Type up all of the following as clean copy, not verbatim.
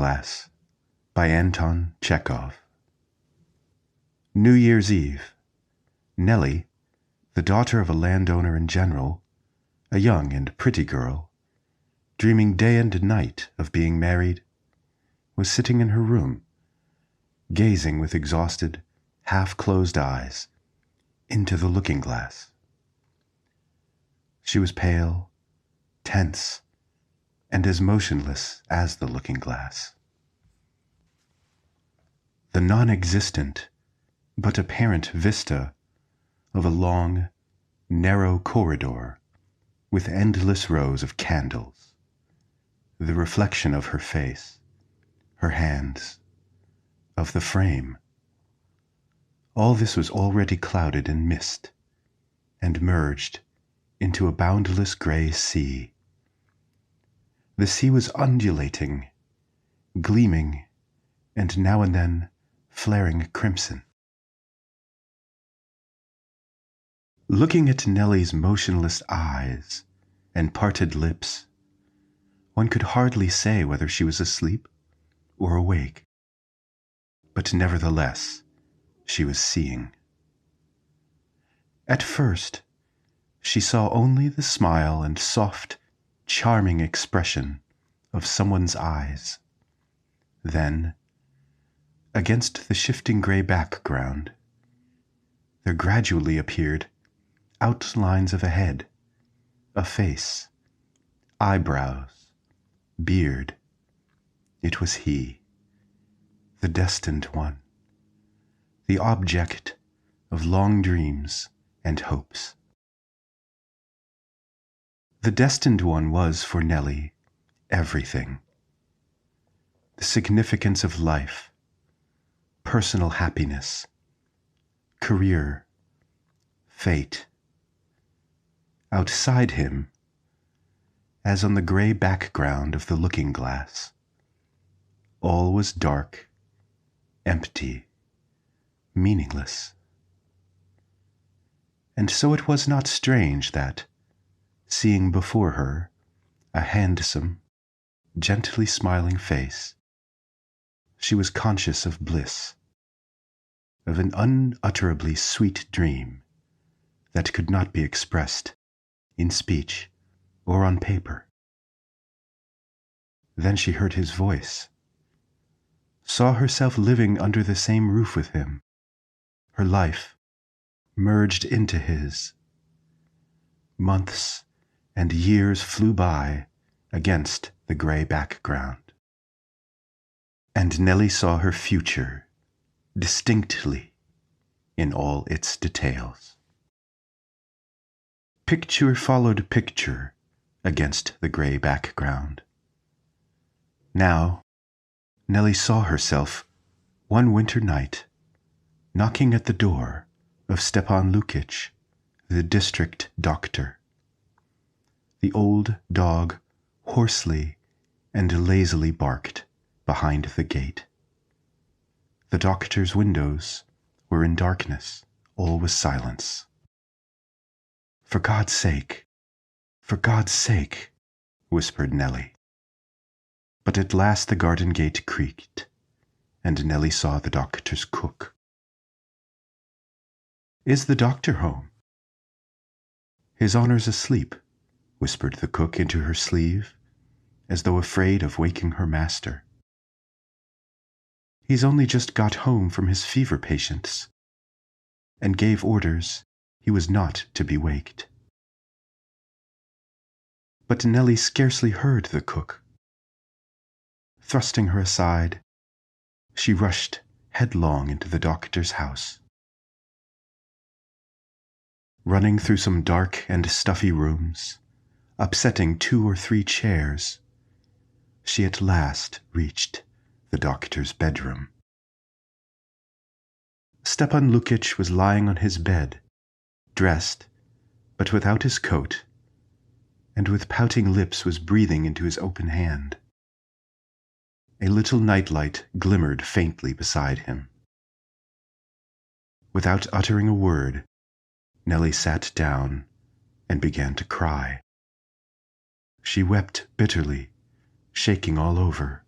Glass by Anton Chekhov. New Year's Eve. Nellie, the daughter of a landowner and general, a young and pretty girl, dreaming day and night of being married, was sitting in her room, gazing with exhausted, half-closed eyes into the looking-glass. She was pale, tense, and as motionless as the looking-glass. The non-existent but apparent vista of a long, narrow corridor with endless rows of candles, the reflection of her face, her hands, of the frame. All this was already clouded in mist and merged into a boundless gray sea. The sea was undulating, gleaming, and now and then flaring crimson. Looking at Nellie's motionless eyes and parted lips, one could hardly say whether she was asleep or awake. But nevertheless, she was seeing. At first, she saw only the smile and soft, charming expression of someone's eyes. Then, against the shifting gray background, there gradually appeared outlines of a head, a face, eyebrows, beard. It was he, the destined one, the object of long dreams and hopes. The destined one was, for Nellie, everything. The significance of life, personal happiness, career, fate. Outside him, as on the gray background of the looking-glass, all was dark, empty, meaningless. And so it was not strange that, seeing before her a handsome, gently smiling face, she was conscious of bliss, of an unutterably sweet dream that could not be expressed in speech or on paper. Then she heard his voice, saw herself living under the same roof with him, her life merged into his. Months and years flew by against the gray background. And Nellie saw her future distinctly in all its details. Picture followed picture against the gray background. Now, Nellie saw herself one winter night knocking at the door of Stepan Lukitch, the district doctor. The old dog hoarsely and lazily barked behind the gate. The doctor's windows were in darkness, all was silence. For God's sake, whispered Nellie. But at last the garden gate creaked, and Nellie saw the doctor's cook. Is the doctor home? His honor's asleep, whispered the cook into her sleeve, as though afraid of waking her master. He's only just got home from his fever patients, and gave orders he was not to be waked. But Nellie scarcely heard the cook. Thrusting her aside, she rushed headlong into the doctor's house. Running through some dark and stuffy rooms, upsetting 2 or 3 chairs, she at last reached the doctor's bedroom. Stepan Lukitch was lying on his bed, dressed, but without his coat, and with pouting lips was breathing into his open hand. A little nightlight glimmered faintly beside him. Without uttering a word, Nellie sat down and began to cry. She wept bitterly, shaking all over.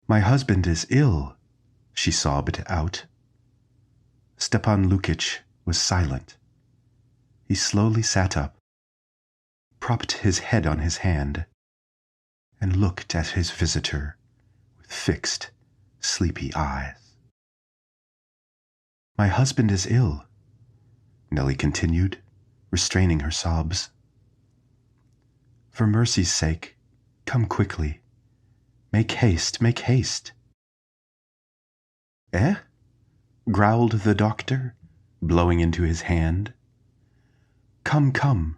My husband is ill, she sobbed out. Stepan Lukitch was silent. He slowly sat up, propped his head on his hand, and looked at his visitor with fixed, sleepy eyes. My husband is ill, Nellie continued, restraining her sobs. For mercy's sake, come quickly. Make haste, make haste. Eh? Growled the doctor, blowing into his hand. Come, come,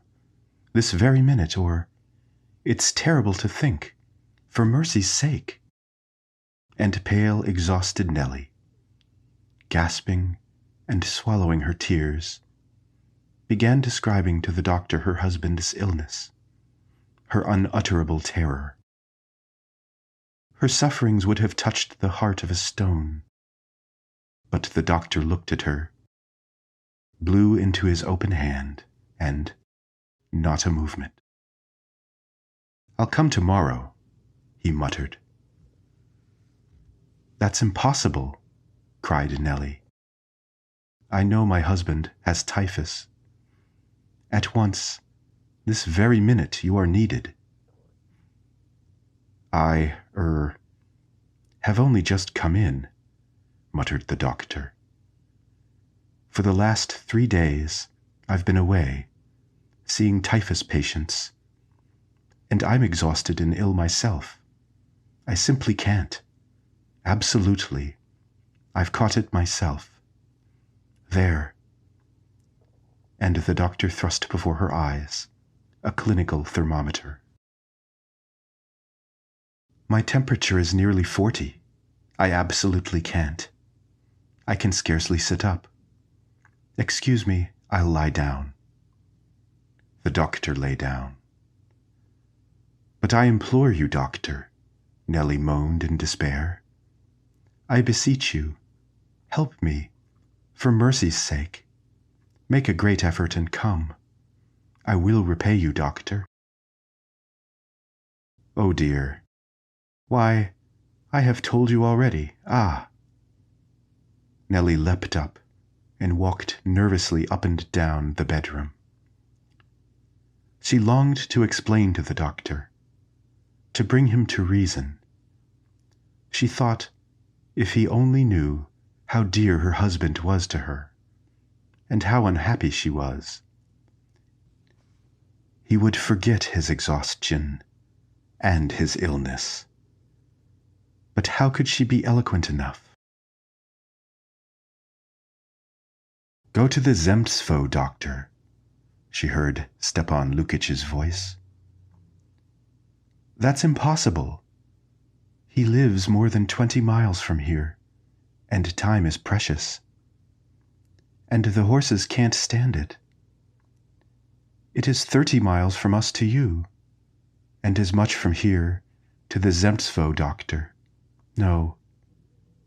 this very minute, or it's terrible to think, for mercy's sake. And pale, exhausted Nellie, gasping and swallowing her tears, began describing to the doctor her husband's illness, her unutterable terror. Her sufferings would have touched the heart of a stone. But the doctor looked at her, blew into his open hand, and not a movement. I'll come tomorrow, he muttered. That's impossible, cried Nellie. I know my husband has typhus. At once, this very minute, you are needed. I have only just come in, muttered the doctor. For the last 3 days, I've been away, seeing typhus patients, and I'm exhausted and ill myself. I simply can't. Absolutely. I've caught it myself. There. And the doctor thrust before her eyes a clinical thermometer. My temperature is nearly 40. I absolutely can't. I can scarcely sit up. Excuse me, I'll lie down. The doctor lay down. But I implore you, doctor, Nellie moaned in despair. I beseech you, help me, for mercy's sake. Make a great effort and come. I will repay you, doctor. Oh dear. Why, I have told you already. Ah. Nellie leapt up and walked nervously up and down the bedroom. She longed to explain to the doctor, to bring him to reason. She thought, if he only knew how dear her husband was to her, and how unhappy she was, he would forget his exhaustion and his illness. But how could she be eloquent enough? Go to the Zemstvo doctor, she heard Stepan Lukitch's voice. That's impossible. He lives more than 20 miles from here, and time is precious. And the horses can't stand it. It is 30 miles from us to you, and as much from here to the Zemstvo doctor. No,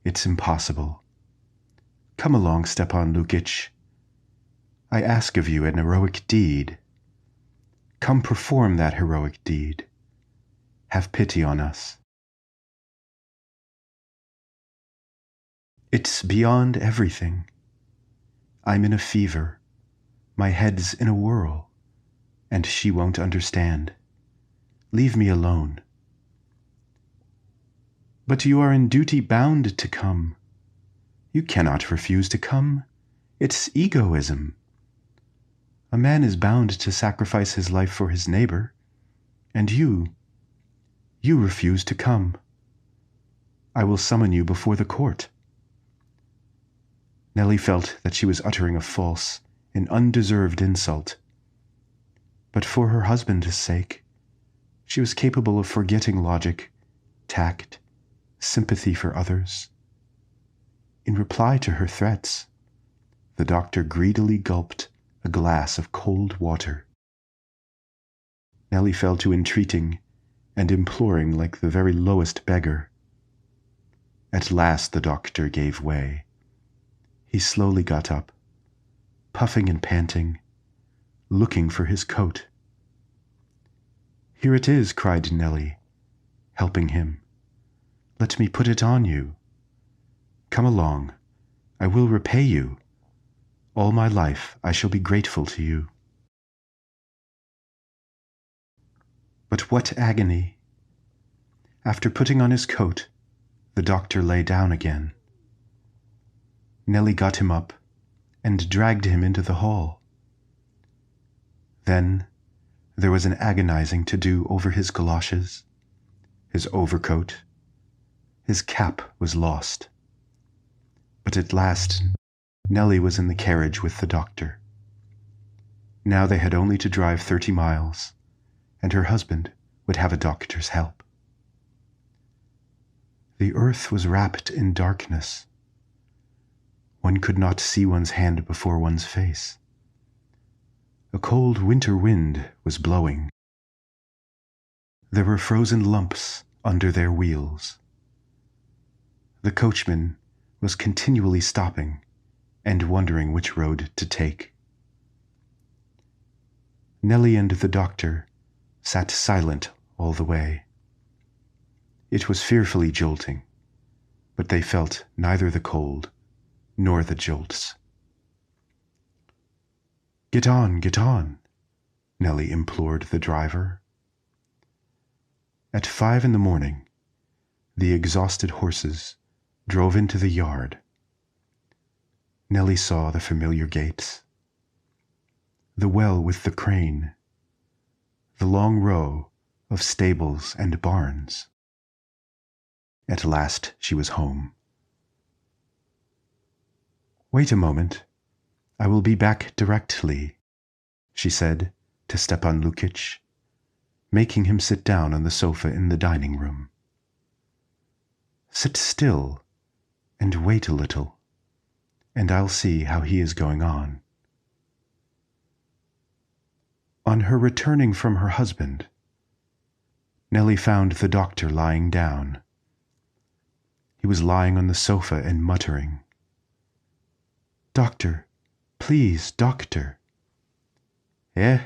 it's impossible. Come along, Stepan Lukitch. I ask of you an heroic deed. Come perform that heroic deed. Have pity on us. It's beyond everything. I'm in a fever. My head's in a whirl, and she won't understand. Leave me alone. But you are in duty bound to come. You cannot refuse to come. It's egoism. A man is bound to sacrifice his life for his neighbor, and you refuse to come. I will summon you before the court. Nellie felt that she was uttering a false and undeserved insult, but for her husband's sake, she was capable of forgetting logic, tact, sympathy for others. In reply to her threats, the doctor greedily gulped a glass of cold water. Nellie fell to entreating and imploring like the very lowest beggar. At last the doctor gave way. He slowly got up, puffing and panting, looking for his coat. Here it is, cried Nellie, helping him. Let me put it on you. Come along. I will repay you. All my life I shall be grateful to you. But what agony! After putting on his coat, the doctor lay down again. Nellie got him up and dragged him into the hall. Then there was an agonizing to-do over his galoshes, his overcoat. His cap was lost. But at last Nellie was in the carriage with the doctor. Now they had only to drive 30 miles, and her husband would have a doctor's help. The earth was wrapped in darkness. One could not see one's hand before one's face. A cold winter wind was blowing. There were frozen lumps under their wheels. The coachman was continually stopping and wondering which road to take. Nellie and the doctor sat silent all the way. It was fearfully jolting, but they felt neither the cold nor the jolts. Get on, Nellie implored the driver. At 5 in the morning, the exhausted horses drove into the yard. Nellie saw the familiar gates, the well with the crane, the long row of stables and barns. At last she was home. Wait a moment. I will be back directly, she said to Stepan Lukitch, making him sit down on the sofa in the dining room. Sit still and wait a little, and I'll see how he is going on. On her returning from her husband, Nellie found the doctor lying down. He was lying on the sofa and muttering. Doctor, please, doctor. Eh?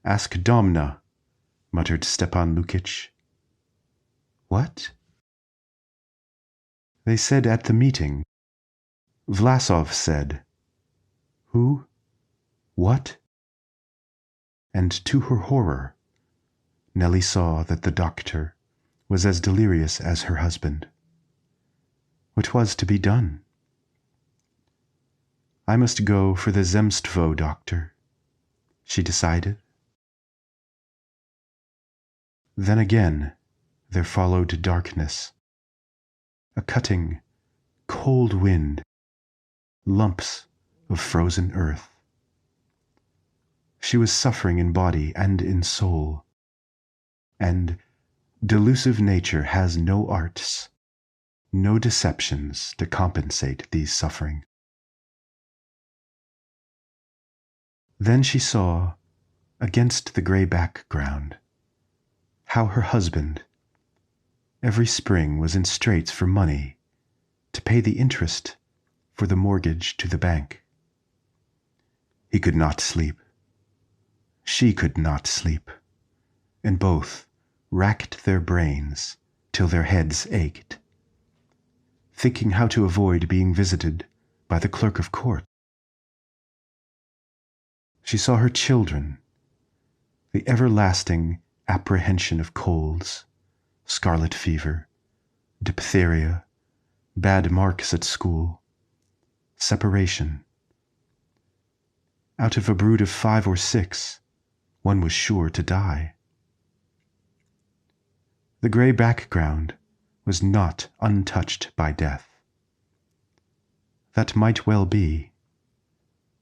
Ask Domna, muttered Stepan Lukitch. What? They said at the meeting. Vlasov said. Who? What? And to her horror, Nellie saw that the doctor was as delirious as her husband. What was to be done? I must go for the Zemstvo doctor, she decided. Then again there followed darkness, a cutting, cold wind, lumps of frozen earth. She was suffering in body and in soul, and delusive nature has no arts, no deceptions to compensate these sufferings. Then she saw, against the grey background, how her husband, every spring, was in straits for money to pay the interest for the mortgage to the bank. He could not sleep. She could not sleep, and both racked their brains till their heads ached, thinking how to avoid being visited by the clerk of court. She saw her children, the everlasting apprehension of colds, scarlet fever, diphtheria, bad marks at school, separation. Out of a brood of 5 or 6, one was sure to die. The grey background was not untouched by death. That might well be.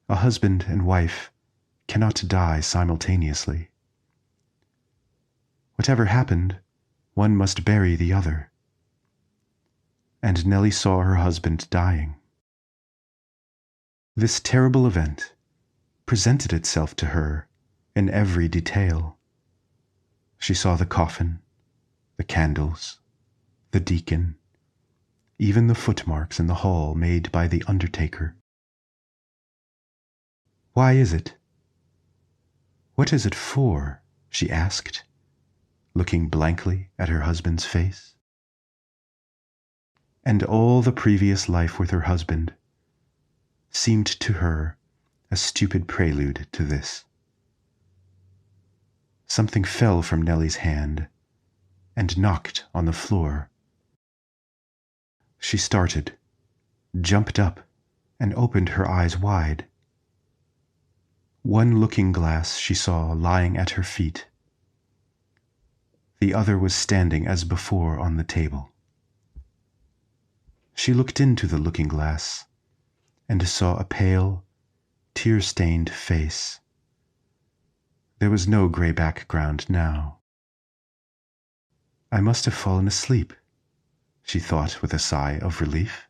A husband and wife cannot die simultaneously. Whatever happened, one must bury the other. And Nellie saw her husband dying. This terrible event presented itself to her in every detail. She saw the coffin, the candles, the deacon, even the footmarks in the hall made by the undertaker. Why is it? What is it for? She asked, looking blankly at her husband's face. and all the previous life with her husband seemed to her a stupid prelude to this. Something fell from Nellie's hand and knocked on the floor. She started, jumped up, and opened her eyes wide. One looking-glass she saw lying at her feet. The other was standing as before on the table. She looked into the looking-glass and saw a pale, tear-stained face. There was no grey background now. I must have fallen asleep, she thought with a sigh of relief.